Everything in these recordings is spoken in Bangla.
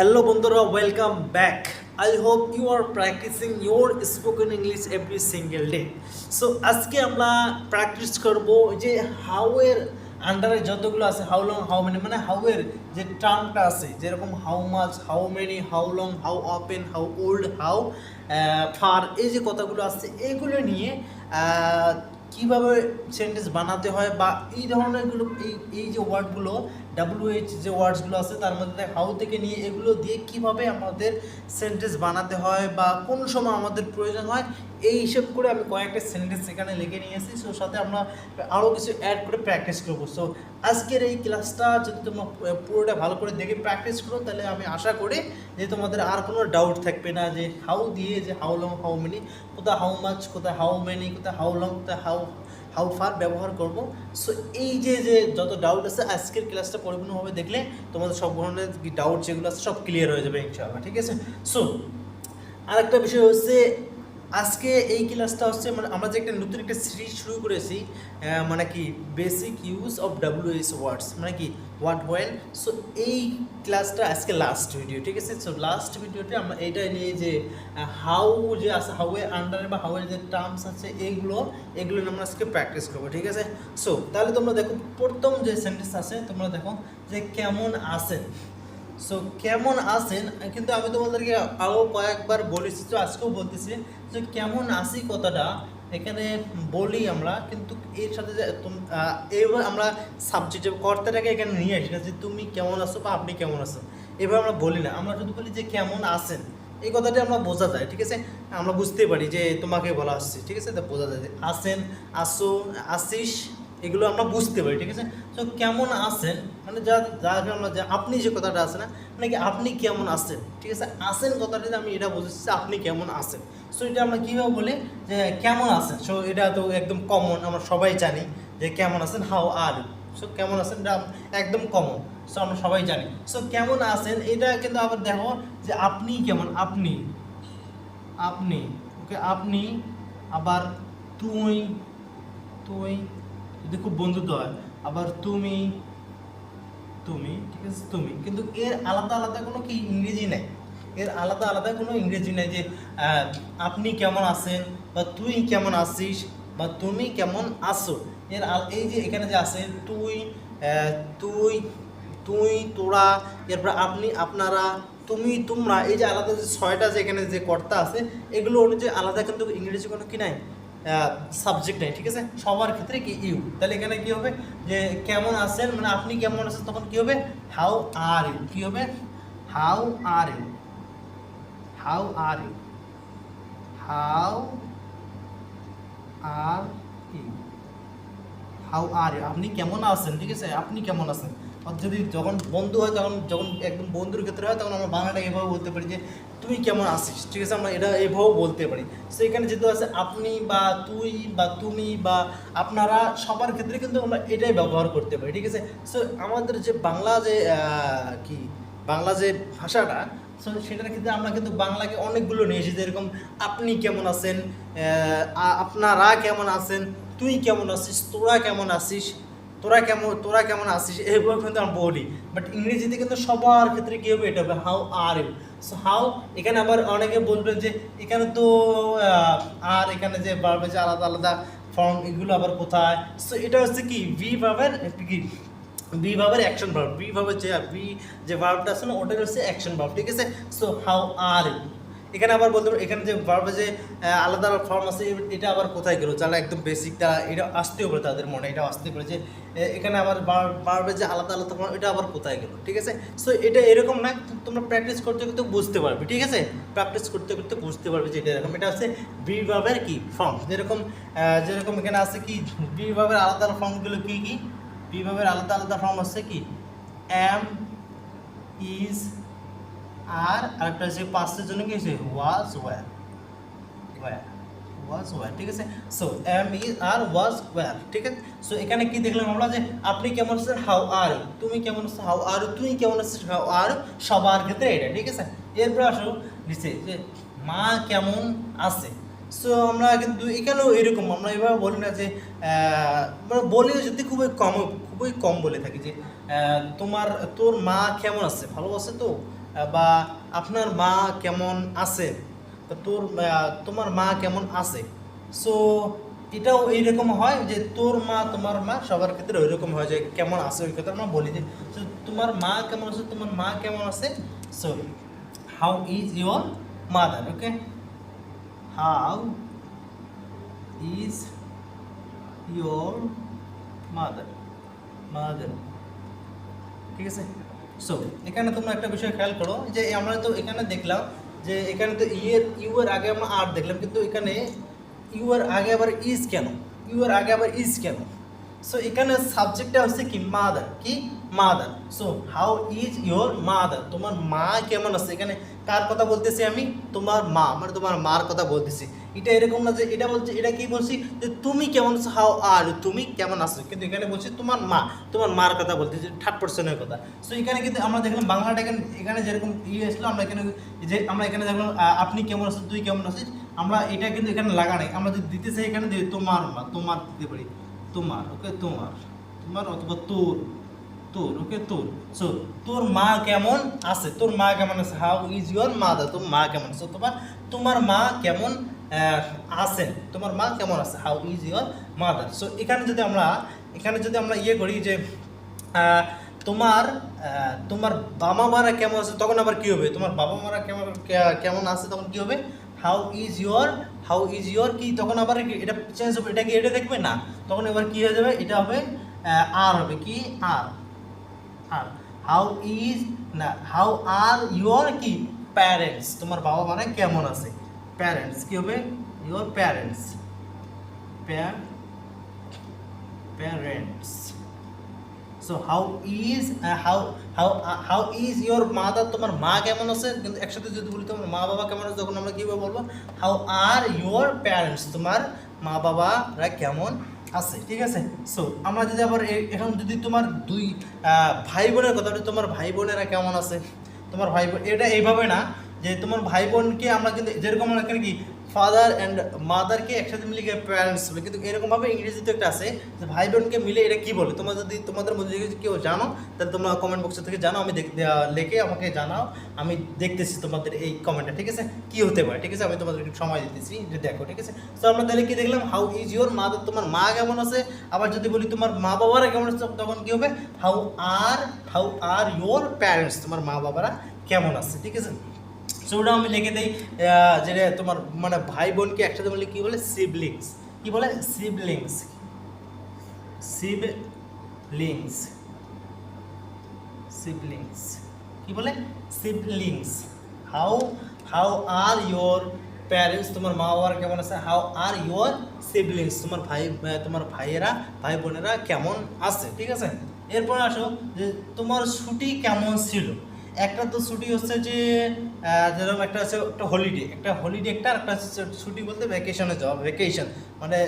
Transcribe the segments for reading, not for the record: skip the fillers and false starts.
Hello বন্ধুরা, welcome back. I hope you are practising your spoken English every single day. So আজকে আমরা প্র্যাকটিস করব যে হাউ এর আন্ডারে যতগুলো আছে, হাউ লং, হাউ মেনি, মানে হাউ এর যে টার্মটা আছে, যেরকম how much, how many, how long, how open, how old, how far, এই যে কথাগুলো আছে এইগুলো নিয়ে কীভাবে সেন্টেন্স বানাতে হয় বা এই ধরনেরগুলো, এই যে ওয়ার্ডগুলো WH যে ওয়ার্ডসগুলো আছে তার মধ্যে হাউ থেকে নিয়ে এগুলো দিয়ে কিভাবে আমাদের সেন্টেন্স বানাতে হয় বা কোন সময় আমাদের প্রয়োজন হয়, এই হিসেব করে আমি কয়েকটা সেন্টেন্স এখানে লিখে নিয়েছি। সো সাথে আমরা আরও কিছু অ্যাড করে প্র্যাকটিস করবো। সো আজকের এই ক্লাসটা যদি তোমরা পুরোটা ভালো করে দেখে প্র্যাকটিস করো, তাহলে আমি আশা করি যে তোমাদের আর কোনো ডাউট থাকবে না যে হাউ দিয়ে যে হাউ লং, হাউ মেনি, কোথায় হাউ মাচ, কোথায় হাউ মেনি, কোথায় হাউ লং, কোথায় হাউ ফার ব্যবহার করব। সো এই যে যত ডাউট আছে আজকের ক্লাসটা পরিপূর্ণভাবে দেখলে তোমাদের সব ধরনের ডাউট যেগুলো আছে সব ক্লিয়ার হয়ে যাবে ইনশাআল্লাহ, ঠিক আছে। সো আরেকটা বিষয় হচ্ছে, আজকে এই ক্লাসটা হচ্ছে মানে আমরা যে একটা নতুন একটা সিরিজ শুরু করেছি, মানে কি বেসিক ইউজ অফ WH ওয়ার্ডস, মানে কি হোয়াট ওয়েন। সো এই ক্লাসটা আজকে লাস্ট ভিডিও, ঠিক আছে। সো লাস্ট ভিডিওতে আমরা এইটাই নিয়ে যে হাউ যে আছে, হাউ এর আন্ডারে বা হাউ এর যে টার্মস আছে এগুলো আমরা আজকে প্র্যাকটিস করবো, ঠিক আছে। সো তাহলে তোমরা দেখো প্রথম যে সেন্টেন্স আছে, তোমরা দেখো যে কেমন আছেন। সো কেমন আছেন, কিন্তু আমি তোমাদেরকে আরও কয়েকবার বলেছি, তো আজকেও বলতেছি যে কেমন আছি কথাটা এখানে বলি আমরা, কিন্তু এর সাথে যে এবার আমরা সাবজেক্ট কর্তাটাকে এখানে নিয়ে আসি না যে তুমি কেমন আছো বা আপনি কেমন আছেন, এবার আমরা বলি না। আমরা যদি বলি যে কেমন আছেন, এই কথাটা আমরা বোঝা যায়, ঠিক আছে। আমরা বুঝতে পারি যে তোমাকে বলা আসছে, ঠিক আছে। তা বোঝা যায় যে আছেন, আসো, আসিস, এগুলো আমরা বুঝতে পারি, ঠিক আছে। তো কেমন আছেন মানে যাকে আমরা যে আপনি যে কথাটা আছে না, মানে কি আপনি কেমন আছেন, ঠিক আছে। আছেন কথাটাতে আমি এটা বুঝেছি আপনি কেমন আছেন। সো এটা আমরা কীভাবে বলি যে কেমন আছেন। সো এটা তো একদম কমন, আমরা সবাই জানি যে কেমন আছেন, হাউ আর ইউ। সো কেমন আছেন এটা একদম কমন, সো আমরা সবাই জানি। সো কেমন আছেন এটা কিন্তু আবার দেখো যে আপনি কেমন, আপনি আপনি ওকে আপনি, আবার তুই, তুই যদি খুব বন্ধুত্ব হয়, আবার তুমি, তুমি, ঠিক আছে, তুমি। কিন্তু এর আলাদা আলাদা কোনো কি ইংরেজি নেই, এর আলাদা আলাদা কোনো ইংরেজি নেই যে আপনি কেমন আছেন বা তুই কেমন আছিস বা তুমি কেমন আছো। এর এই যে এখানে যে আছে তুই, তুই, তুই, তোরা, এরপর আপনি, আপনারা, তুমি, তোমরা, এই যে আলাদা যে ছয়টা যে এখানে যে কর্তা আছে, এগুলো অনুযায়ী আলাদা কিন্তু ইংরেজি কোনো কি নাই, সাবজেক্ট নেই, ঠিক আছে। সবার ক্ষেত্রে কি ইউ। তাহলে এখানে কি হবে যে কেমন আছেন মানে আপনি কেমন আছেন, তখন কি হবে হাউ আর ইউ, কি হবে how are you, how are you, how are you, how are you, আপনি কেমন আছেন, ঠিক আছে, আপনি কেমন আছেন। আর যদি যখন বন্ধু হয়, তখন যখন একদম বন্ধুর ক্ষেত্রে হয়, তখন আমরা বাংলাটা এভাবে বলতে পারি যে তুই কেমন আছিস, ঠিক আছে, আমরা এটা এভাবেও বলতে পারি। সো এখানে যেহেতু আছে আপনি বা তুই বা তুমি বা আপনারা, সবার ক্ষেত্রে কিন্তু আমরা এটাই ব্যবহার করতে পারি, ঠিক আছে। সো আমাদের যে বাংলা যে কি বাংলা যে ভাষাটা, সো সেটার ক্ষেত্রে আমরা কিন্তু বাংলাকে অনেকগুলো নিয়ে এসেছি, যেরকম আপনি কেমন আছেন, আপনারা কেমন আছেন, তুই কেমন আছিস, তোরা কেমন আসিস, এইভাবে কিন্তু আমরা বলি। বাট ইংরেজিতে কিন্তু সবার ক্ষেত্রে কী হবে, এটা হবে how are you. So how, এখানে আবার অনেকে বলবেন যে এখানে তো আর এখানে যে ভার্বের যে আলাদা আলাদা ফর্ম, এগুলো আবার কোথায়। সো এটা হচ্ছে কি ভি ভার্বের কি বি ভার্বের অ্যাকশন ভার্ব, বি ভার্বের যে ভার্বটা আছে না, ওটাই হচ্ছে অ্যাকশন ভার্ব, ঠিক আছে। সো হাউ আর ইউ, এখানে আবার বলতে পারো এখানে যে ভার্বে যে আলাদা ফর্ম আছে, এটা আবার কোথায় গেলো, যারা একদম বেসিক তারা এটা আসতেও পারে, তাদের মনে এটা আসতে পারে যে এখানে আবার ভার্বে যে আলাদা আলাদা ফর্ম, এটা আবার কোথায় গেলো, ঠিক আছে। সো এটা এরকম না, তোমরা প্র্যাকটিস করতে করতে বুঝতে পারবে, ঠিক আছে। প্র্যাকটিস করতে করতে বুঝতে পারবে যে এটা এরকম, এটা হচ্ছে বি ভার্বের কি ফর্ম। যেরকম এখানে আছে কি বি ভার্বের আলাদা আলাদা ফর্মগুলো কি কি, বি ভার্বের আলাদা আলাদা ফর্ম আছে কি এম, ইজ, আর আরেকটা হচ্ছে পাঁচটার জন্য কি হচ্ছে ওয়াজ, ওয়্যার, ওয়াজ, ওয়্যার, ঠিক আছে। So am, is, are, was, were, ঠিক আছে। সো এখানে কি দেখলাম আমরা যে আপনি কেমন আছেন, হাউ আর ইউ, তুমি কেমন আছো, হাউ আর ইউ, তুই কেমন আছিস, হাউ আর ইউ, সবার ক্ষেত্রে এটা, ঠিক আছে। এরপর আসো নিচে যে মা কেমন আছে। সো আমরা কিন্তু এখানেও এরকম আমরা এভাবে বলি না যে আমরা বলি যদি খুবই কম বলে থাকি যে তোর মা কেমন আছে, ভালো আছে তো, বা আপনার মা কেমন আছে, তো তোমার মা কেমন আছে। সো এটাও এইরকম হয় যে তোর মা তোমার মা সবার ক্ষেত্রে ওই রকম হয় যে কেমন আছে, ওই কথা আমরা বলি যে তোমার মা কেমন আছে, তোমার মা কেমন আছে। So how is your mother, okay, how is your mother, mother, ঠিক আছে। সো এখানে তোমরা একটা বিষয় খেয়াল করো যে আমরা তো এখানে দেখলাম যে এখানে তো ইউ এর আগে আমরা আর দেখলাম, কিন্তু এখানে ইউ এর আগে আবার ইজ কেন, ইউ এর আগে আবার ইজ কেন। সো এখানে সাবজেক্টটা হচ্ছে কি মাদার, কি mother. So how is your mother, তোমার মা কেমন আছে। এখানে কার কথা বলতেছি আমি, তোমার মা, মানে তোমার মার কথা বলতেছি। এটা এরকম না যে এটা বলছে, এটা কি বলছি যে তুমি কেমন আছো, হাউ আর তুমি কেমন আছো, কিন্তু এখানে বলছি তোমার মা, তোমার মার কথা বলতেছি, থার্ড পার্সনের কথা। সো এখানে কিন্তু আমরা দেখলাম বাংলাটা এখানে যেরকম আসলো, আমরা এখানে যে আমরা এখানে দেখলাম আপনি কেমন আছো, তুই কেমন আছিস, আমরা এটা কিন্তু এখানে লাগা নাই। আমরা যদি দিতে চাই এখানে তোমার মা, তোমার দিতে পারি, তোমার, ওকে, তোমার, তোমার অথবা তোর, তোর, ওকে, তোর। সো তোর মা কেমন আছে, তোর মা কেমন আছে, হাউ ইজ ইউর মাদার, তোর মা কেমন আছে, তোমার মা কেমন আছেন, তোমার মা কেমন আছে, how is your mother. So এখানে যদি আমরা ইয়ে করি যে তোমার তোমার বাবা মারা কেমন আছে, তখন আবার কি হবে, তোমার বাবা মারা কেমন আছে, তখন কি হবে, হাউ ইজ ইউর কি, তখন আবার এটা চেঞ্জ হবে, এটা কি এটা দেখবে না, তখন এবার কি হয়ে যাবে, এটা হবে আর হবে কি আর, আর হাউ ইজ না, হাউ আর ইউর কি প্যারেন্টস, তোমার বাবা মারা কেমন আছে, প্যারেন্টস কি হবে, your parents, parents. So how is your mother, তোমার মা কেমন আছে, কিন্তু একসাথে যদি বলি তোমার মা বাবা কেমন আছে, তখন আমরা কীভাবে বলবো, হাউ আর ইউর প্যারেন্টস, তোমার মা বাবারা কেমন আছে, ঠিক আছে। সো আমরা যদি আবার এখন যদি তোমার দুই ভাই বোনের কথা বলি, তোমার ভাই বোনেরা কেমন আছে, তোমার ভাই বোন, এটা এইভাবে না যে তোমার ভাই বোনকে আমরা কিন্তু যেরকম আমরা এখানে কি ফাদার অ্যান্ড মাদারকে একসাথে মিলে প্যারেন্টস বলে, কিন্তু এরকমভাবে ইংরেজিতে একটা আছে যে ভাই বোনকে মিলে এটা কী বলে। তোমরা যদি তোমাদের মধ্যে যদি কেউ জানো তাহলে তোমরা কমেন্ট বক্সে থেকে জানো, আমি লিখে আমাকে জানাও, আমি দেখতেছি তোমাদের এই কমেন্টটা, ঠিক আছে, কী হতে পারে, ঠিক আছে, আমি তোমাদের একটু সময় দিতেছি যে দেখো, ঠিক আছে। তো আমরা তাহলে কি দেখলাম, হাউ ইজ ইউর মাদার, তোমার মা কেমন আছে। আবার যদি বলি তোমার মা বাবারা কেমন আছে, তখন কী হবে, হাউ আর ইউর প্যারেন্টস, তোমার মা বাবারা কেমন আছে, ঠিক আছে। সো ওটা আমি লিখে দিই যেটা তোমার মানে ভাই বোনকে একসাথে বলে কী বলে, সিবলিংস, কী বলে, সিবলিংস, সিবলিংস, সিবলিংস, কী বলে, siblings. How are your parents, তোমার মা বাবার কেমন আছে, হাউ আর ইউর সিবলিংস, তোমার ভাইয়েরা, ভাই বোনেরা কেমন আছে, ঠিক আছে। এরপর আসো যে তোমার ছুটি কেমন ছিল। একটা তো ছুটি হচ্ছে যে যেরকম একটা হচ্ছে একটা হলিডে, একটা আর একটা হচ্ছে ছুটি বলতে ভ্যাকেশনে যাওয়া, ভ্যাকেশন মানে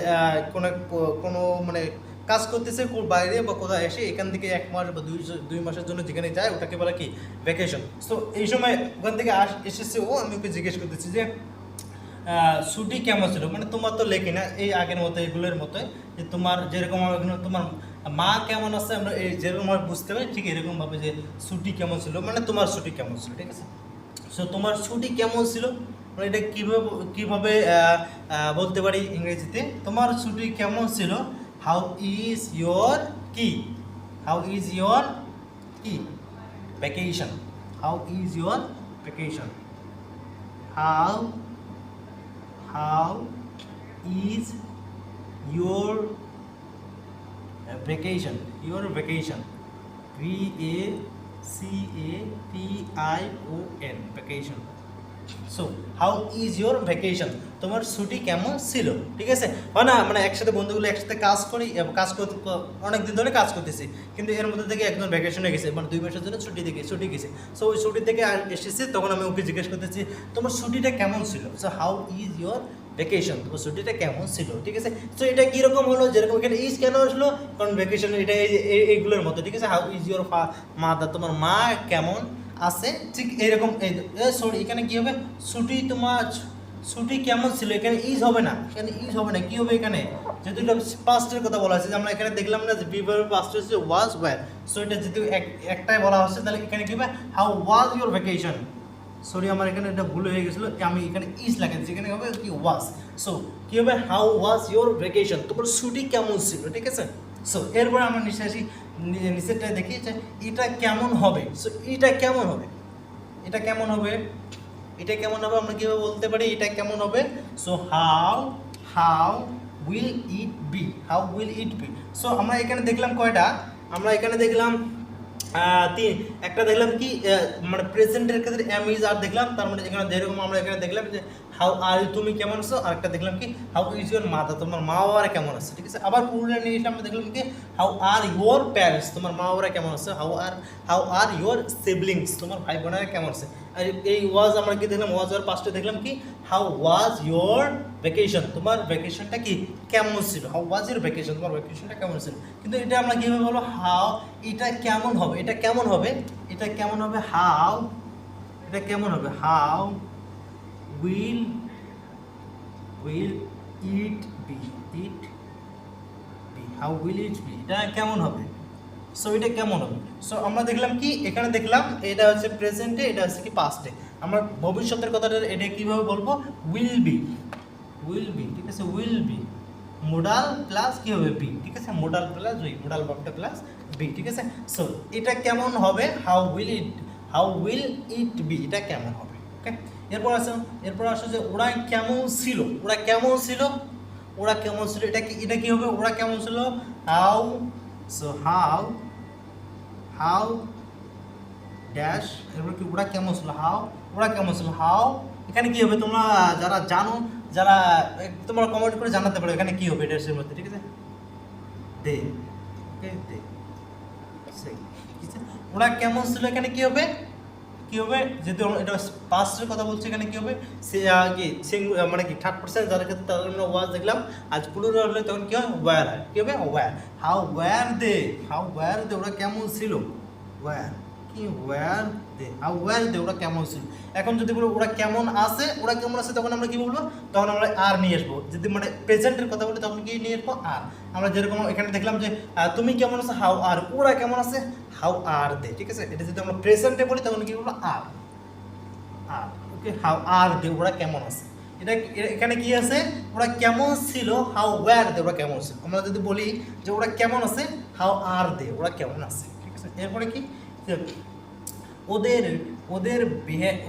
কোনো মানে কাজ করতেছে বাইরে বা কোথাও এসে এখান থেকে 1 মাস বা 2 মাসের জন্য যেখানে যায় ওটাকে বলে কি ভ্যাকেশন। সো এই সময় ওখান থেকে এসেছে ও, আমি ওকে জিজ্ঞেস করতেছি যে ছুটি কেমন ছিল, মানে তোমার তো লেখি না এই আগের মতো এগুলোর মতোই যে তোমার যেরকম তোমার মা কেমন আছে, আমরা এই যেরকমভাবে বুঝতে পারি ঠিক এরকমভাবে যে ছুটি কেমন ছিল, মানে তোমার ছুটি কেমন ছিল, ঠিক আছে। সো তোমার ছুটি কেমন ছিল, আমরা এটা কীভাবে বলতে পারি ইংরেজিতে, তোমার ছুটি কেমন ছিল, হাউ ইজ ইয়োর কি, হাউ ইজ ইয়োর কি vacation, how is your vacation, how is your vacation, your vacation, VACATION, vacation. So how is your vacation, তোমার ছুটি কেমন ছিল, ঠিক আছে। হয় না মানে একসাথে বন্ধুগুলো একসাথে কাজ করি, কাজ করতে অনেক দিন ধরে কাজ করতেছি, কিন্তু এর মধ্যে থেকে একজন ভ্যাকেশনে গেছে, মানে 2 মাসের জন্য ছুটি গেছে। সো ওই ছুটি থেকে এসেছে, তখন আমি ওকে জিজ্ঞেস করতেছি তোমার ছুটিটা কেমন ছিল। So how is your vacation, তোমার ছুটিটা কেমন ছিল, ঠিক আছে। সো এটা কীরকম হলো, যেরকম এখানে ইজ কেন আসলো, কারণ ভ্যাকেশন এটা এইগুলোর মতো, ঠিক আছে। হাউ ইজ ইউর মাদার, তোমার মা কেমন আছে, ঠিক এরকম। সরি এখানে কী হবে, ছুটি কেমন ছিল, এখানে ইজ হবে না, কী হবে এখানে যেহেতু এটা পাস্টের কথা বলা হয়েছে, যে আমরা এখানে দেখলাম না যে বি ভার্বের পাস্ট হচ্ছে ওয়াজ ওয়্যার, সো এটা যেহেতু একটাই বলা হচ্ছে, তাহলে এখানে কি হবে how was your vacation. Sorry আমার এখানে এটা ভুল হয়ে গেছিলো, আমি এখানে ইজ লাগাচ্ছি, এখানে হবে কি ওয়াজ। সো কি হবে হাউ ওয়াজ ইউর ভ্যাকেশন, তোমার ছুটি কেমন ছিল, ঠিক আছে। সো এরপরে আমরা নিচে আসি, নিচেরটা দেখি যে এটা কেমন হবে। সো এটা কেমন হবে, এটা কেমন হবে, এটা কেমন হবে, আমরা কীভাবে বলতে পারি এটা কেমন হবে। So how will it be, how will it be. So আমরা এখানে দেখলাম কয়টা, আমরা এখানে দেখলাম একটা দেখলাম কি মানে প্রেজেন্টের ক্ষেত্রে এম ইজ আর দেখলাম, তার মানে এখানে যেরকম আমরা এখানে দেখলাম যে হাউ আর ইউ, তুমি কেমন আছো, আর একটা দেখলাম কি হাউ ইজ ইউর মাদার, তোমার মা বাবারা কেমন আছে, ঠিক আছে। আবার পুরুলিয়া নিয়ে এসে আমরা দেখলাম কি হাউ আর ইউর প্যারেন্টস, তোমার মা বাবারা কেমন আছে, হাউ আর ইউর সিবলিংস, তোমার ভাই বোনেরা কেমন আছে। আর এই ওয়াজ আমরা কি দেখলাম, ওয়াজ আর পাস্টে দেখলাম কি হাউ ওয়াজ ইউর ভ্যাকেশন, তোমার ভ্যাকেশনটা কি কেমন ছিল, হাউ ওয়াজ ইউর ভ্যাকেশন, তোমার ভ্যাকেশনটা কেমন ছিল। কিন্তু এটা আমরা কীভাবে বলবো হাউ, এটা কেমন হবে, এটা কেমন হবে, এটা কেমন হবে হাউ, এটা কেমন হবে how will it be, how will it be, এটা কেমন হবে। সো এটা কেমন হবে। সো আমরা দেখলাম কি এখানে দেখলাম এটা হচ্ছে প্রেজেন্টে, এটা হচ্ছে কি পাস্টে। আমরা ভবিষ্যতের কথাটা এটা কীভাবে বলবো উইল বি, ঠিক আছে, উইল বি মোডাল প্লাস কী হবে বি, ঠিক আছে, মোডাল প্লাস বি, মোডাল ভার্বটা প্লাস বি, ঠিক আছে। সো এটা কেমন হবে হাউ উইল ইট বি, এটা কেমন হবে, ওকে। এরপর আসো যে ওরা কেমন ছিল, এটা কি হবে, ওরা কেমন ছিল হাউ। সো হাউ ড্যাশ, এরপর কি ওরা কেমন ছিল হাউ, এখানে কি হবে তোমরা যারা জানো, যারা তোমরা কমেন্ট করে জানাতে পারো এখানে কি হবে এটার মধ্যে, ঠিক আছে। দে, ওকে, দে, ঠিক আছে। ওরা কেমন ছিল, এখানে কি হবে যেহেতু এটা পাস্টের কথা বলছে, এখানে কি হবে সে কি মানে কি থার্ড পারসন যারা ক্ষেত্রে তাদের আমরা ওয়াজ দেখলাম, আজ প্লুরাল হলে তখন কি হয় ওয়্যার হয়, কি হবে ওয়্যার। হাউ ওয়্যার দে, ওরা কেমন ছিল, ওয়্যার কি ওয়্যার দে, হাউ ওয়্যার দে, ওরা কেমন ছিল। এখন যদি বলো ওরা কেমন আছে, তখন আমরা কি বলবো, তখন আমরা আর নিয়ে আসবো। যদি মানে প্রেজেন্টের কথা বলি তখন কি নিয়ে আসবো আর। আমরা যেরকম এখানে দেখলাম যে তুমি কেমন আছো হাউ আর, ওরা কেমন আছে হাউ আর দে, ঠিক আছে। এটা যদি আমরা প্রেজেন্টে বলি তখন কি বলবো আর, ওকে, হাউ আর দে, ওরা কেমন আছে। এটা এখানে কি আছে, ওরা কেমন ছিল হাউ ওয়্যার দে, ওরা কেমন ছিল। আমরা যদি বলি যে ওরা কেমন আছে হাউ আর দে, ওরা কেমন আছে, ঠিক আছে। এরপরে কি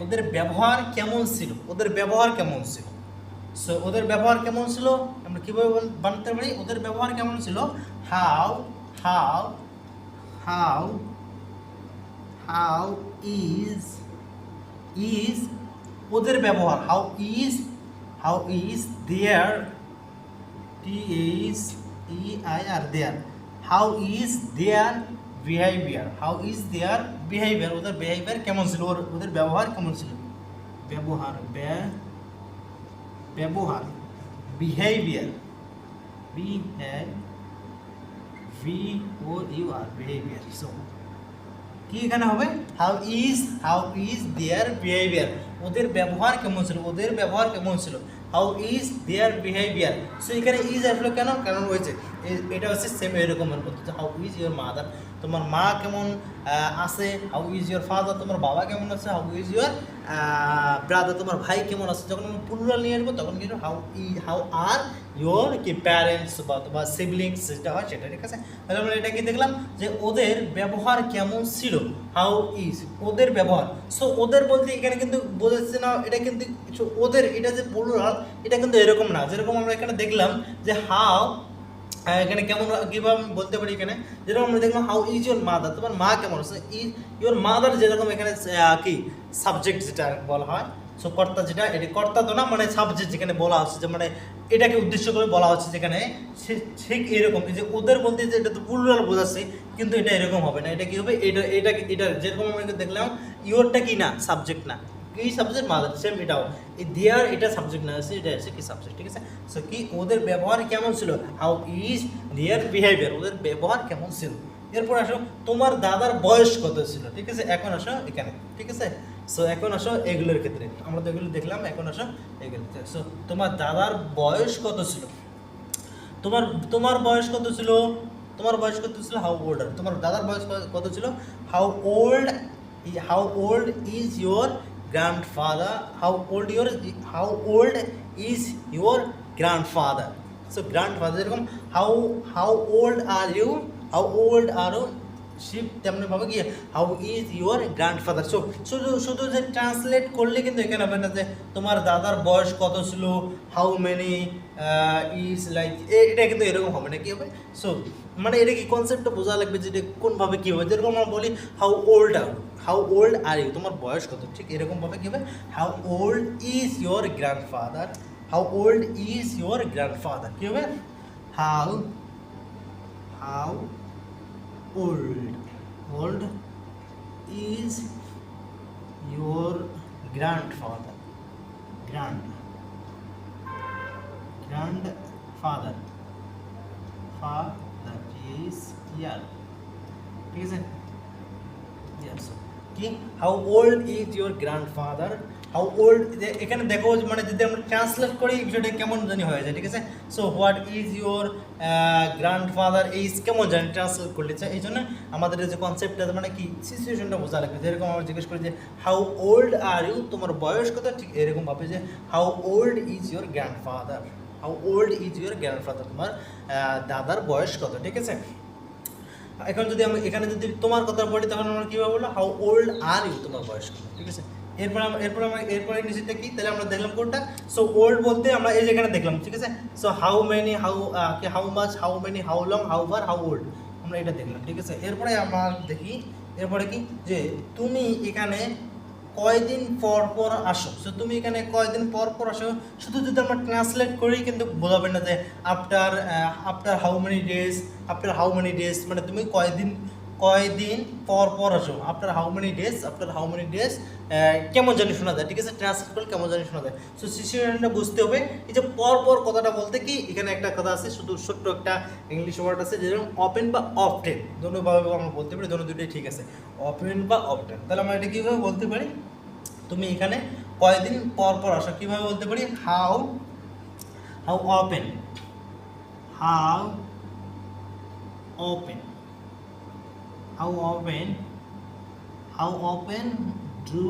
ওদের ব্যবহার কেমন ছিল, সো ওদের ব্যবহার কেমন ছিল আমরা কীভাবে বানাতে পারি, ওদের ব্যবহার কেমন ছিল হাউ ইজ ওদের ব্যবহার, how is their, THEIR their, how is their behaviour, ওদের বিহেভিয়ার কেমন ছিল, ওদের ব্যবহার কেমন ছিল, ব্যবহার বিহেভিয়ার, বিহেভিয়ার। সো কি এখানে হবে হাউ ইজ দেয়ার বিহেভিয়ার, ওদের ব্যবহার কেমন ছিল, how is their behaviour. So এখানে ইজ আসলো কেন, কারণ হয়েছে এটা হচ্ছে সেম এরকমের পদ্ধতি। হাউ ইজ ইউর মাদার, তোমার মা কেমন আছে, হাউ ইজ ইউর ফাদার, তোমার বাবা কেমন আছে, হাউ ইজ ইউর ব্রাদার, তোমার ভাই কেমন আছে। যখন আমরা প্লুরাল নিয়ে আসবো তখন কিন্তু হাউ আর ইউর কি প্যারেন্টস বা সিবলিংস যেটা হয় সেটা, ঠিক আছে। তাহলে আমরা এটা কি দেখলাম যে ওদের ব্যবহার কেমন ছিল, হাউ ইজ ওদের ব্যবহার। সো ওদের বলতে এখানে কিন্তু বোঝাচ্ছে না, এটা কিন্তু ওদের, এটা যে প্লুরাল এটা কিন্তু এরকম না, যেরকম আমরা এখানে দেখলাম যে হাউ, এখানে কেমন কীভাবে বলতে পারি, এখানে যেরকম আমরা দেখলাম হাউ ইজ ইউর মাদার, তোমার মা কেমন আছে, ইউর মাদার যেরকম এখানে কি সাবজেক্ট যেটা বলা হয়। সো কর্তা যেটা, এটা কর্তা তো না, মানে সাবজেক্ট যেখানে বলা হচ্ছে, যে মানে এটাকে উদ্দেশ্য করে বলা হচ্ছে, যেখানে ঠিক এরকম যে ওদের বলতে যে এটা তো প্লুরাল বোঝাচ্ছে, কিন্তু এটা এরকম হবে না। এটা কি হবে, এটা যেরকম আমরা দেখলাম ইউরটা কি না সাবজেক্ট না, কি সাবজেক্ট মাদার, সেম এটাও এই দেয়ার, এটা সাবজেক্ট না আছে, এটা আছে কি সাবজেক্ট, ঠিক আছে। সো কি ওদের ব্যবহার কেমন ছিল, হাউ ইজ দেয়ার বিহেভিয়ার, ওদের ব্যবহার কেমন ছিল। এরপর আসো তোমার দাদার বয়স কত ছিল, ঠিক আছে। এখন আসো এখানে, ঠিক আছে। সো এখন আসো এগুলোর ক্ষেত্রে, আমরা তো এগুলো দেখলাম, এখন আসো এগুলো। সো তোমার দাদার বয়স কত ছিল, তোমার তোমার বয়স কত ছিল? তোমার বয়স কত ছিল? How old? তোমার দাদার বয়স কত ছিল? How old? How old is your grandfather? How old is your grandfather? So grandfather যেরকম how how old are you, how old are you, শিপ তেমনি ভাবে কি how is your grandfather. So শুধু শুধু যে ট্রান্সলেট করলে কিন্তু এখানে হবে না যে তোমার দাদার বয়স কত ছিল, হাউ মেনি ইজ লাইক, এটা কিন্তু এরকম হবে না, কি হবে? সো মানে এটা কি কনসেপ্টটা বোঝা লাগবে যে এটা কোনভাবে কী হবে। যেরকম আমরা বলি হাউ ওল্ড আর ইউ, তোমার বয়স কত, ঠিক এরকমভাবে কী হবে? How old is your grandfather, how old is your grandfather, কী হবে? How how old is your grandfather? Grandfather father is here, ঠিক আছে? Yes. কি how old is your grandfather? How old, এখানে দেখো মানে যদি আমরা ট্রান্সলেট করি বিষয়টা কেমন জানি হয়ে যায়, ঠিক আছে? So what is your grandfather age কেমন জানি ট্রান্সলেট করলে চাই, এই জন্য আমাদের যে কনসেপ্টটা মানে কি সিচুয়েশনটা বোঝা লাগবে। যেরকম আমরা জিজ্ঞেস করি যে হাউ ওল্ড আর ইউ, তোমার বয়স কত, ঠিক এরকম ভাবে যে how old is your grandfather, how old is your grandfather, তোমার দাদার বয়স কত, ঠিক আছে? এখন যদি আমি এখানে যদি তোমার কথা বলি তখন আমরা কীভাবে বলবো? হাউ ওল্ড আর ইউ, তোমার বয়স কত, ঠিক আছে? এরপরে নিচেটা কি তাহলে আমরা দেখলাম কোনটা? সো ওল্ড বলতে আমরা এই যেখানে দেখলাম, ঠিক আছে? So how many, how much, how many, how long, how far, how old, আমরা এটা দেখলাম, ঠিক আছে? এরপরে আমরা দেখি এরপরে কি যে তুমি এখানে কয়দিন পর পর আসো। সো তুমি এখানে কয়দিন পর পর আসো, শুধু যদি আমরা ট্রান্সলেট করি কিন্তু বোঝাবে না যে আফটার হাউ মেনি ডেজ, মানে তুমি কয়দিন পর পর আসো। আফটার হাউ মেনি ডেজ কেমন জানি শোনা যায়, ঠিক আছে? ট্রান্সলেট করলে কেমন জানি শোনা যায়। সো সিচুয়েশনটা বুঝতে হবে। এই যে পর পর কথাটা বলতে কি এখানে একটা কথা আছে, শুধু ছোট্ট একটা ইংলিশ ওয়ার্ড আছে যেরকম ওপেন বা অফটেন, দুটোভাবে আমরা বলতে পারি, দুটোই ঠিক আছে, ওপেন বা অফটেন। তাহলে আমরা এটা কীভাবে বলতে পারি? তুমি এখানে কয়দিন পর পর আসো, কীভাবে বলতে পারি? How open, how open do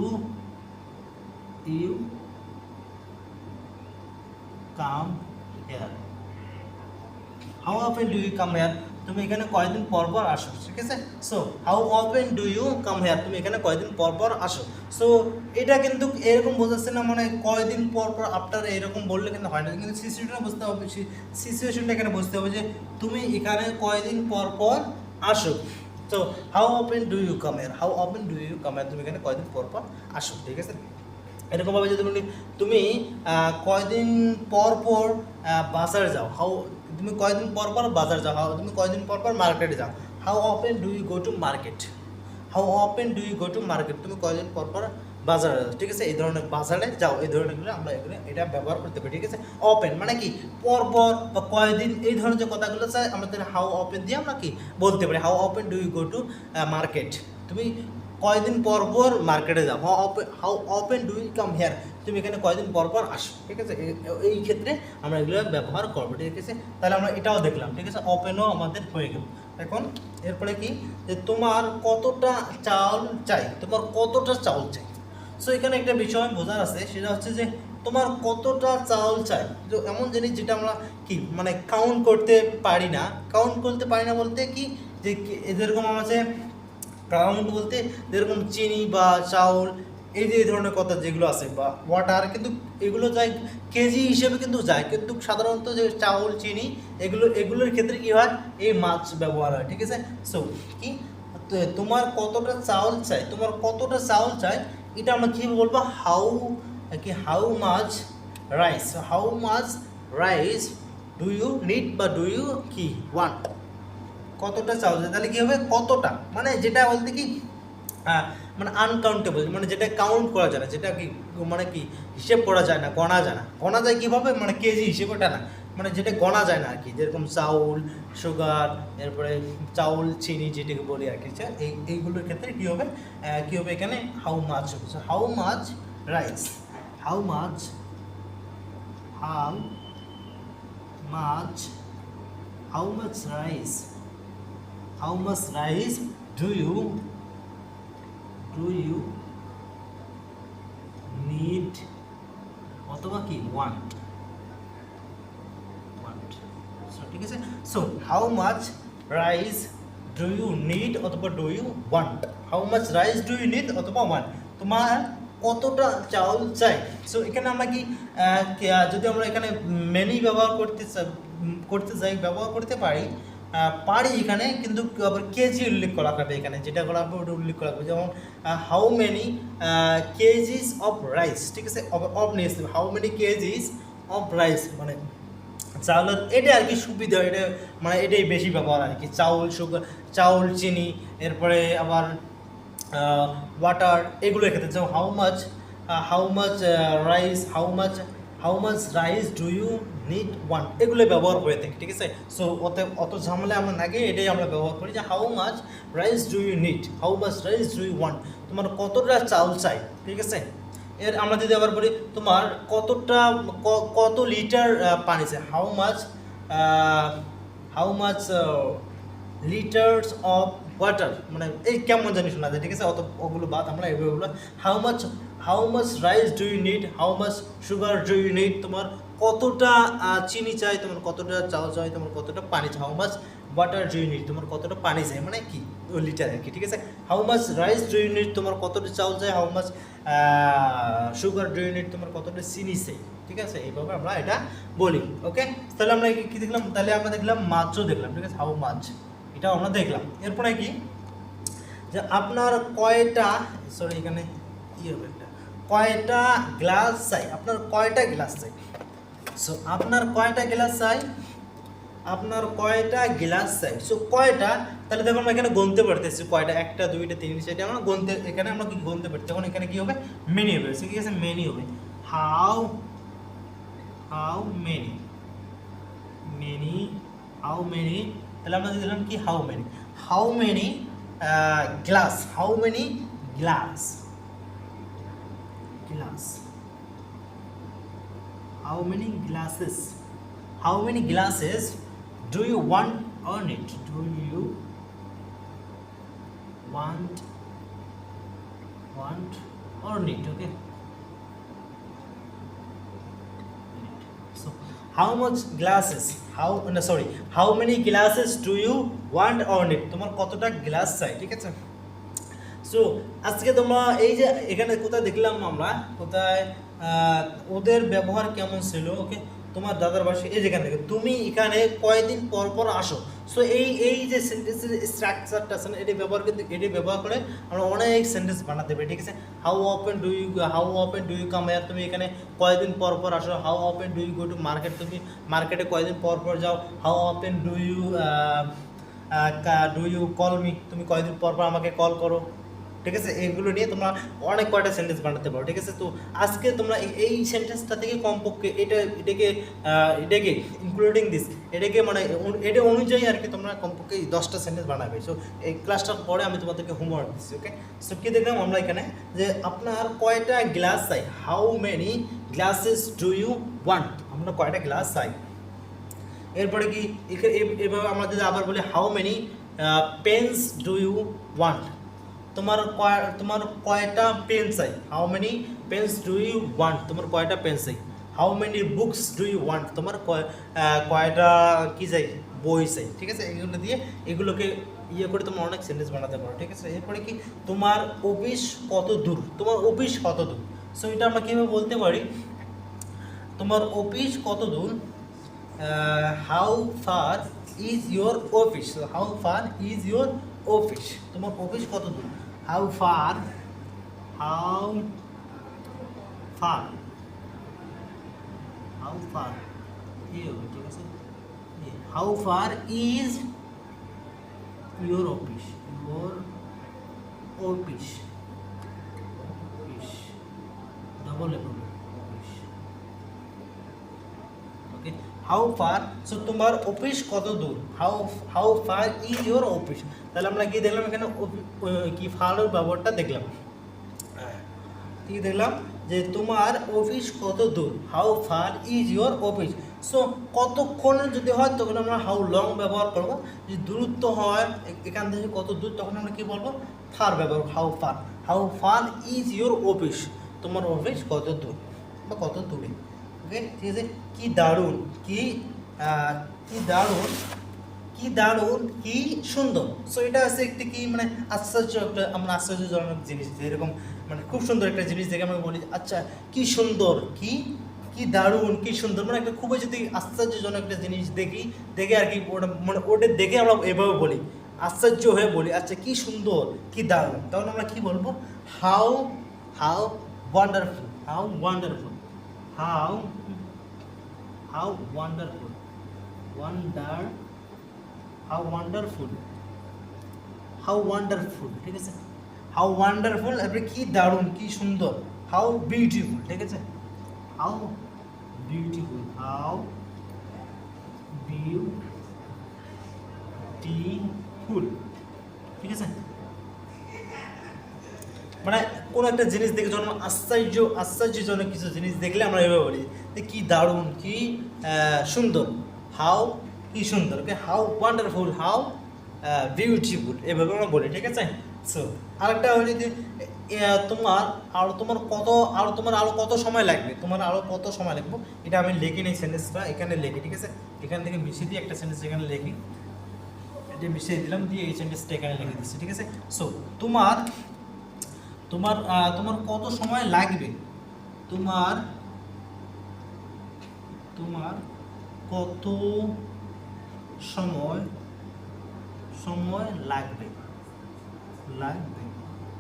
you come here? How often do you come here? তুমি এখানে কয়দিন পর পর আসো, ঠিক আছে? So how often do you come here, তুমি এখানে কয়দিন পর পর আসো। সো এটা কিন্তু এরকম বোঝাচ্ছে না মানে কয়দিন পর পর আফটার এরকম বললে কিন্তু হয় না, কিন্তু সিচুয়েশনটা বুঝতে হবে, সিচুয়েশনটা এখানে বুঝতে হবে যে তুমি এখানে কয়দিন পর পর আসো। So how often do you come here, তুমি এখানে কয়দিন পর পর আসো, ঠিক আছে? এরকমভাবে যদি বলি তুমি কয়দিন পর পর বাজার যাও, তুমি কয়দিন পর পর বাজার যাও, তুমি কয়দিন পর পর মার্কেটে যাও। How often do you go to market, তুমি কয়দিন পর পর বাজারে যাও, ঠিক আছে? এই ধরনের বাজারে যাও, এই ধরনেরগুলো আমরা এটা ব্যবহার করতে পারি, ঠিক আছে? অপেন মানে কি পর পর বা কয়দিন, এই ধরনের যে কথাগুলো চাই আমাদের হাউ অপেন দিয়ে আমরা কি বলতে পারি। How often do you go to market, তুমি কয়দিন পর পর মার্কেটে যাও। How often do you come here, তুমি এখানে কয়দিন পর পর আসো, ঠিক আছে? এই ক্ষেত্রে আমরা এগুলো ব্যবহার করবো, ঠিক আছে? তাহলে আমরা এটাও দেখলাম, ঠিক আছে? ওপেনও আমাদের হয়ে গেল। এখন এরপরে কি যে তোমার কতটা চাউল চাই, সো এখানে একটা বিষয় বোঝার আছে, সেটা হচ্ছে যে তোমার কতটা চাউল চাই। তো এমন জিনিস যেটা আমরা কি মানে কাউন্ট করতে পারি না বলতে কি যে যেরকম আছে কাউন্ট বলতে যেরকম চিনি বা চাউল, এই যে এই ধরনের কথা যেগুলো আছে বা ওয়াটার, কিন্তু এগুলো যায় কেজি হিসেবে কিন্তু যায়, কিন্তু সাধারণত যে চাউল চিনি এগুলোর ক্ষেত্রে কী হয়, এই মাছ ব্যবহার হয়, ঠিক আছে? সো কি তোমার কতটা চাউল চাই, এটা আমরা কী বলবো? How much rice do you need বা ডু ইউ কি ওয়ান্ট, কতটা চাউল চাই। তাহলে কী হবে? কতটা মানে যেটা বলতে কি মানে আনকাউন্টেবল, মানে যেটা কাউন্ট করা যায় না, যেটা কি মানে কি হিসেব করা যায় না, গণা যায় কীভাবে, মানে কেজি হিসেবে ওটা না, মানে যেটা গণা যায় না আর কি, যেরকম চাউল, সুগার, এরপরে চাউল চিনি যেটাকে বলি আর কি, এইগুলোর ক্ষেত্রে কী হবে এখানে how much rice, how much how much rice, how much rice do you need, অথবা কি ওয়ান্ট, ঠিক আছে। So how much rice do you need অথবা do you want, how much rice do you need অথবা ওয়ান্ট, তোমার কতটা চাউল চাই। সো এখানে আমরা কি যদি আমরা এখানে মেনি ব্যবহার করতে চাই ব্যবহার করতে পারি, এখানে কিন্তু আবার কেজি উল্লেখ করা হবে এখানে, যেটা করা হবে ওটা উল্লেখ করা হবে, যেমন how many KGs of rice, ঠিক আছে, অফ নিয়ে how many KGs of rice, মানে চাউলের, এটা আর কি সুবিধা, এটা মানে এটাই বেশি ব্যবহার আর কি, চাউল, সুগার, চাউল, চিনি, এরপরে আবার ওয়াটার, এগুলো ক্ষেত্রে যেমন how much rice, how much rice do you need one, এগুলো ব্যবহার হয়ে থাকে, ঠিক আছে। সো অত ঝামেলা আমরা না গিয়ে এটাই আমরা ব্যবহার করি যে how much rice do you need, how much rice do you want, তোমার কতটা চাউল চাই, ঠিক আছে। এর আমরা যদি আবার বলি তোমার কত লিটার পানি চাই, how much litres of water, মানে এই কেমন জানি শোনা যায়, ঠিক আছে, ওগুলো বাদ, আমরা এগুলো বলবো how much rice do you need, how much sugar do you need, তোমার কতটা চিনি চাই, তোমার কতটা চাল চাই, তোমার কতটা পানি চাই, how much water do you need, তোমার কতটা পানি চাই, মানে কি লিটার আর কি, ঠিক আছে। How much rice do you need, তোমার কতটা চাল চাই, how much sugar do you need, তোমার কতটা চিনি চাই, ঠিক আছে, এইভাবে আমরা এটা বলি। ওকে, তাহলে আমরা কি দেখলাম, তাহলে আমরা দেখলাম মাছও দেখলাম, ঠিক আছে, হাউ মাছ, এটাও আমরা দেখলাম। এরপরে কি যে আপনার কয়টা, সরি এখানে কি হবে একটা, কয়টা গ্লাস চাই, আপনার কয়টা গ্লাস চাই। সো আপনার কয়টা গ্লাস চাই, আপনার কয়টা গ্লাস চাই, সো কয়টা, তাহলে দেখো আমরা এখানে গুনতে পারতেছি কয়টা, একটা, দুইটা, তিনটা, চারটা, আমরা গুনতে, এখানে আমরা কি গুনতে পারছি, তখন এখানে কি হবে, মেনি হবে, ঠিক আছে, মেনি হবে, হাউ মেনি, হাউ মেনি, তাহলে আমরা দিলাম কি how many glass, how many glass, how many glasses do you want on it, do you want or need, okay. So how many glasses do you want or need, তোমার কতটা গ্লাস চাই, ঠিক আছে। সো আজকে তোমরা এই যে এখানে কোথায় দেখলাম আমরা, কোথায় ওদের ব্যবহার কেমন ছিল, ওকে, তোমার দাদার বাসা, এই যেখান থেকে তুমি এখানে কয়দিন পর পর আসো। সো এই যে সেন্টেন্সের স্ট্রাকচারটা আছে না, এটি ব্যবহার করে আমরা অনেক সেন্টেন্স বানাতে পারি, ঠিক আছে। How often do you come here, তুমি এখানে কয়দিন পর পর আসো। How often do you go to market, তুমি মার্কেটে কয়দিন পর পর যাও। How often do you call me, তুমি কয়দিন পর পর আমাকে কল করো, ঠিক আছে। এগুলো নিয়ে তোমরা অনেক কয়টা সেন্টেন্স বানাতে পারো, ঠিক আছে। তো আজকে তোমরা এই সেন্টেন্সটা থেকে কমপক্ষে এটাকে ইনক্লুডিং দিস, এটাকে মানে এটা অনুযায়ী আর কি তোমরা কমপক্ষে 10টা সেন্টেন্স বানাবে। সো এই ক্লাসটার পরে আমি তোমাদেরকে হোমওয়ার্ক দিচ্ছি, ওকে। সো কী দেখলাম আমরা এখানে, যে আপনার কয়টা গ্লাস চাই, how many glasses do you want, আমরা কয়টা গ্লাস চাই। এরপরে কি এভাবে আমরা যদি আবার বলি how many pens do you want, তোমার কয়টা পেন চাই, how many pens do you want, তোমার কয়টা পেন চাই। How many books do you want, তোমার কয়টা কী চাই, বই চাই, ঠিক আছে। এগুলোকে করে তোমরা অনেক সেন্টেন্স বানাতে পারো, ঠিক আছে। এরপরে কি তোমার অফিস কত দূর, সো এটা আমরা কীভাবে বলতে পারি, তোমার অফিস কত দূর, how far is your office, how far is your office, তোমার অফিস কত দূর, হাউ ফার এই হবে, ঠিক আছে। How far is your office, double office, okay. How far, so তোমার অফিস কত দূর, how far is your office, তাহলে আমরা কি দেখলাম এখানে, কি ফারের ব্যবহারটা দেখলাম। কি দেখলাম যে তোমার অফিস কত দূর, how far is your office. So কতক্ষণের যদি হয় তখন আমরা হাউ লং ব্যবহার করবো, যদি দূরত্ব হয় এখান থেকে কত দূর তখন আমরা কি বলবো, ফার ব্যবহার, how far is your office, তোমার অফিস কত দূর বা কত দূরে। ওকে, ঠিক আছে। কি দারুণ, কি দারুণ, কি দারুণ, কি সুন্দর। সো এটা হচ্ছে একটি কি মানে আশ্চর্য একটা, আমরা আশ্চর্যজনক জিনিস, এরকম মানে খুব সুন্দর একটা জিনিস দেখে আমরা বলি আচ্ছা কি সুন্দর, কি দারুণ, কি সুন্দর, মানে একটা খুবই যদি আশ্চর্যজনক একটা জিনিস দেখি, দেখে আর কি ওটা মানে ওটা দেখে আমরা এভাবে বলি, আশ্চর্য হয়ে বলি আচ্ছা কি সুন্দর, কি দারুণ, তখন আমরা কি বলবো, how how wonderful, how wonderful, how how wonderful, how wonderful, how wonderful, ঠিক আছে। হাউ ওয়ান্ডারফুল, এবারে কি দারুণ, কি সুন্দর, হাউ বিউটিফুল, ঠিক আছে। হাউ বিউটিফুল, হাউ বিউটিফুল, ঠিক আছে। মানে কোনো একটা জিনিস দেখে যখন আশ্চর্যজনক কিছু জিনিস দেখলে আমরা এভাবে বলি যে কি দারুণ, কি সুন্দর, হাউ, কি সুন্দর, ওকে, হাউ ওয়ান্ডারফুল, হাউ বিউটিফুল, এভাবে আমরা বলি, ঠিক আছে। সো আরেকটা হচ্ছে যে তোমার কত সময় লাগবে, তোমার আরও কত সময় লাগবে, এটা আমি লিখি নেই সেন্টেন্সটা, এখানে লিখি, ঠিক আছে। এখান থেকে মিশিয়ে দিয়ে একটা সেন্টেন্স এখানে লিখি, এটা মিশিয়ে দিলাম, দিয়ে এই সেন্টেন্সটা এখানে লিখে দিচ্ছি, ঠিক আছে। সো তোমার কত সময় লাগবে, তোমার কত সময় লাগবে,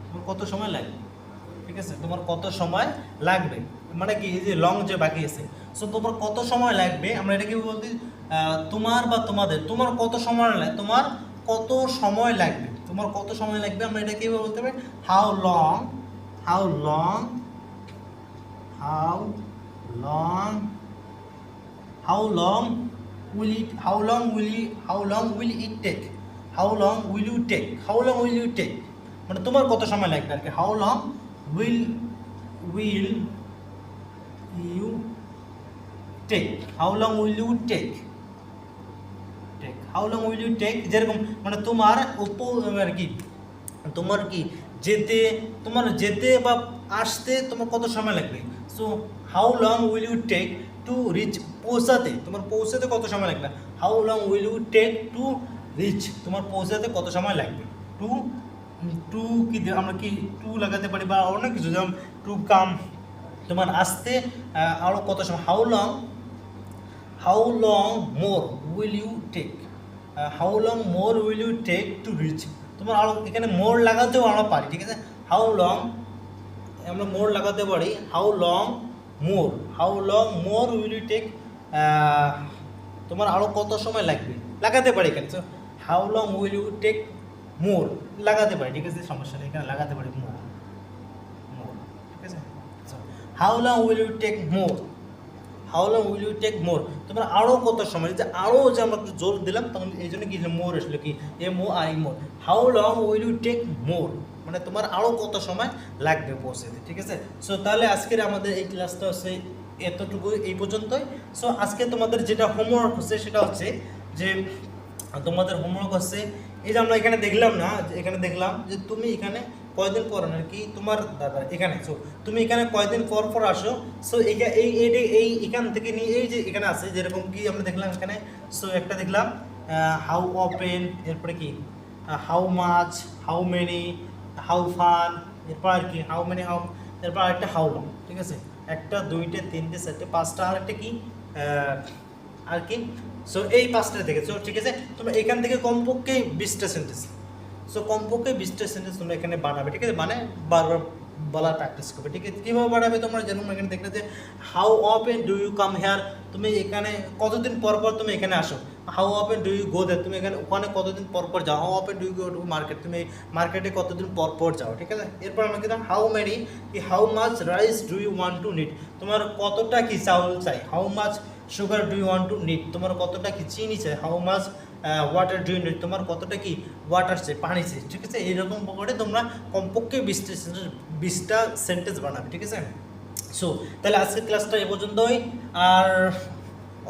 তোমার কত সময় লাগবে, ঠিক আছে। তোমার কত সময় লাগবে মানে কি, এই যে লং যে বাকি আছে, সো তোমার কত সময় লাগবে, আমরা এটা কি বলতে, তোমার বা তোমাদের, তোমার কত সময় লাগবে, তোমার কত সময় লাগবে, তোমার কত সময় লাগবে, আমরা এটা কিভাবে বলতে পারি, how long how long how long how long will it how long will it take, how long will you take, মানে তোমার কত সময় লাগবে আর কি, how long will you take, how long will you take, how long will you take, যেরকম মানে তোমার আর কি, তোমার কি যেতে বা আসতে তোমার কত সময় লাগবে। So how long will you take to reach, তোমার পৌঁছাতে কত সময় লাগবে, how long will you take to reach, তোমার পৌঁছাতে কত সময় লাগবে, টু কি আমরা কি টু লাগাতে পারি বা অনেক কিছু, যেমন টু কাম, তোমার আসতে আরও কত সময়, how long more will you take, how long more will you take to reach, তোমার আরও এখানে মোর লাগাতেও আমরা পারি, ঠিক আছে। হাউ লং আমরা মোর লাগাতে পারি, how long more will you take, তোমার আরও কত সময় লাগবে লাগাতে পারি এখানে, how long will you take more লাগাতে পারি, ঠিক আছে, সমস্যা নেই, এখানে লাগাতে পারি মোর, ঠিক আছে। How long will you take more, তোমার আরও কত সময়, যে আরও যে আমরা জোর দিলাম তখন এই জন্য কি মোর আসলে কি more, how long will you take more, মানে তোমার আরও কত সময় লাগবে পৌঁছাতে, ঠিক আছে। সো তাহলে আজকের আমাদের এই ক্লাসটা হচ্ছে এতটুকু, এই পর্যন্তই। সো আজকে তোমাদের যেটা হোমওয়ার্ক হচ্ছে সেটা হচ্ছে যে তোমাদের হোমওয়ার্ক হচ্ছে এই যে আমরা এখানে দেখলাম না, এখানে দেখলাম যে তুমি এখানে কয়দিন পর আর কি তোমার দাদা এখানে, সো তুমি এখানে কয়দিন পর আসো, সো এখান থেকে নিয়ে এই যে এখানে আছে যেরকম কি আমরা দেখলাম এখানে, সো একটা দেখলাম হাউ ওপেন, এরপরে কি how much, how many, how fun, এরপর আর কি হাউ মেনি, এরপর আরেকটা হাউ লং, ঠিক আছে, একটা দুইটা তিনটে চারটে পাঁচটা, আরেকটা কি আর কি, সো এই পাঁচটা থেকে, সো ঠিক আছে। তোমরা এখান থেকে কমপক্ষে 20টা সেন্টেন্স, সো কমপক্ষে 20টা সেন্টেন্স তোমরা এখানে বানাবে, ঠিক আছে, মানে বারবার বলার প্র্যাকটিস করবে, ঠিক আছে। কীভাবে বানাবে তোমরা, যেরকম এখানে দেখলে যে how often do you come here, তুমি এখানে কতদিন পর তুমি এখানে আসো, how often do you go that, তুমি ওখানে কতদিন পর যাও, how often do you go to market, তুমি মার্কেটে কতদিন পর যাও, ঠিক আছে। এরপর আমরা দেখলাম how many, how much rice do you want to need, তোমার কতটা কি চাউল চাই, how much sugar do you want to need, তোমার কতটা কি চিনি চাই, how much water do you need, তোমার কতটা কি ওয়াটার চাই, পানি চাই, ঠিক আছে? এইরকম করে তোমরা কমপক্ষে 20টা সেন্টেন্স বানাবে, ঠিক আছে? সো তাহলে আজকের ক্লাসটা এ পর্যন্তই। আর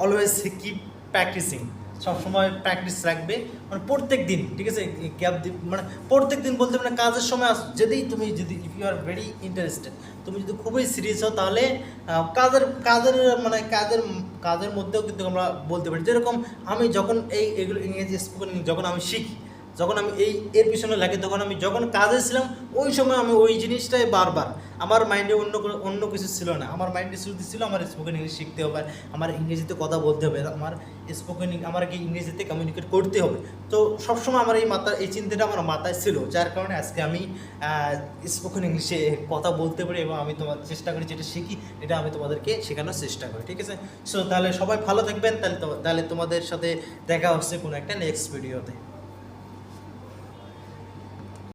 অলওয়েজ কিপ প্র্যাকটিসিং, সবসময় প্র্যাকটিস রাখবে, মানে প্রত্যেক দিন, ঠিক আছে? গ্যাপ মানে প্রত্যেক দিন বলতে মানে কাজের সময় যদি if you are very interested, তুমি যদি খুবই সিরিয়াস হও, তাহলে কাজের মধ্যেও কিন্তু আমরা বলতে পারি। যেরকম আমি যখন এগুলো ইংরেজি স্পোকেন যখন আমি শিখি, যখন আমি এর পিছনে লাগে, তখন আমি যখন কাজে ছিলাম ওই সময় আমি ওই জিনিসটাই বারবার, আমার মাইন্ডে অন্য কিছু ছিল না, আমার মাইন্ডে শুধু ছিল আমার স্পোকেন ইংলিশ শিখতে হবে, আমার ইংরেজিতে কথা বলতে হবে, আমার কি ইংরেজিতে কমিউনিকেট করতে হবে। তো সবসময় আমার এই চিন্তাটা আমার মাথায় ছিল, যার কারণে আজকে আমি স্পোকেন ইংলিশে কথা বলতে পারি এবং আমি তোমার চেষ্টা করি, যেটা শিখি এটা আমি তোমাদেরকে শেখানোর চেষ্টা করি, ঠিক আছে? সো তাহলে সবাই ভালো থাকবেন, তাহলে তোমাদের সাথে দেখা হচ্ছে কোনো একটা নেক্সট ভিডিওতে।